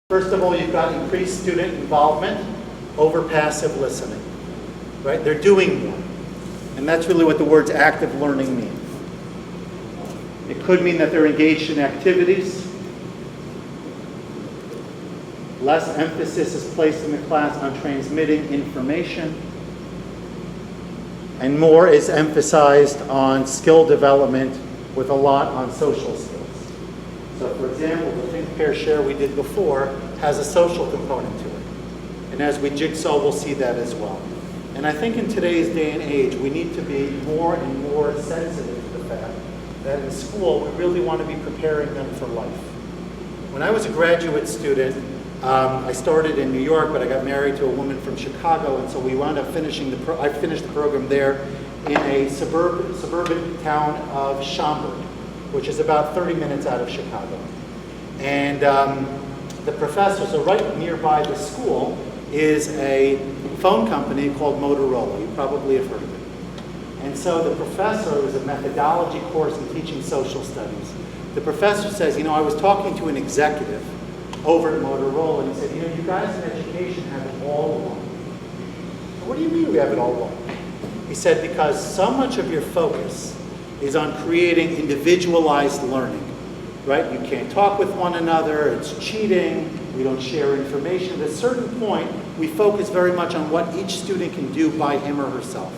First of all, you've got increased student involvement over passive listening, right? They're doing more. And that's really what the words active learning mean. It could mean that they're engaged in activities. Less emphasis is placed in the class on transmitting information. And more is emphasized on skill development with a lot on social skills. So for example, the Think, Pair, Share we did before has a social component to it. And as we jigsaw, we'll see that as well. And I think in today's day and age, we need to be more and more sensitive to the fact that in school, we really want to be preparing them for life. When I was a graduate student, I started in New York, but I got married to a woman from Chicago, and so we wound up finishing I finished the program there in a suburban town of Schaumburg, which is about 30 minutes out of Chicago. And the professor, so right nearby the school, is a phone company called Motorola. You probably have heard of it. And so the professor, it was a methodology course in teaching social studies. The professor says, I was talking to an executive over at Motorola, and he said, you guys in education have it all wrong. So what do you mean we have it all wrong? He said, because so much of your focus is on creating individualized learning, right? You can't talk with one another, it's cheating, we don't share information. At a certain point, we focus very much on what each student can do by him or herself.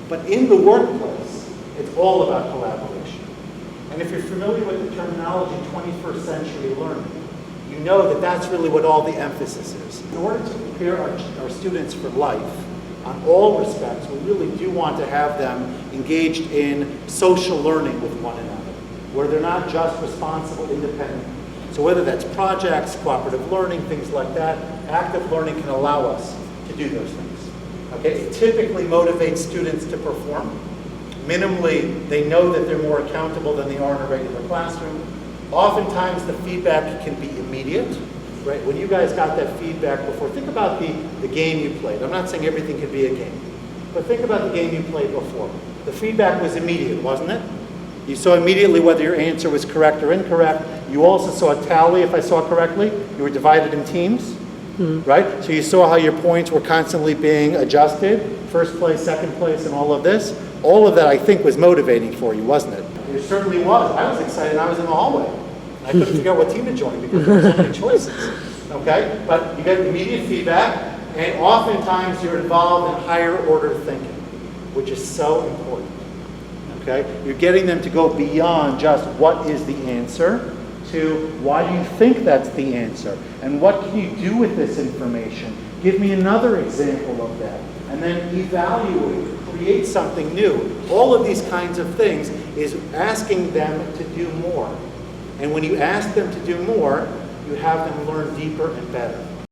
But in the workplace, it's all about collaboration. And if you're familiar with the terminology 21st century learning, you know that that's really what all the emphasis is. In order to prepare our students for life, on all respects, we really do want to have them engaged in social learning with one another, where they're not just responsible independently. So whether that's projects, cooperative learning, things like that, active learning can allow us to do those things. Okay, it typically motivates students to perform. Minimally, they know that they're more accountable than they are in a regular classroom. Oftentimes, the feedback can be immediate. Right? When you guys got that feedback before, think about the game you played. I'm not saying everything could be a game, but think about the game you played before. The feedback was immediate, wasn't it? You saw immediately whether your answer was correct or incorrect. You also saw a tally, if I saw correctly. You were divided in teams, right? So you saw how your points were constantly being adjusted, first place, second place, and all of this. All of that, I think, was motivating for you, wasn't it? It certainly was. I was excited. I was in the hallway. I couldn't figure out what team to join because there were so many choices, okay? But you get immediate feedback, and oftentimes you're involved in higher order thinking, which is so important, okay? You're getting them to go beyond just what is the answer to why do you think that's the answer, and what can you do with this information? Give me another example of that, and then evaluate, create something new. All of these kinds of things is asking them to do more. And when you ask them to do more, you have them learn deeper and better.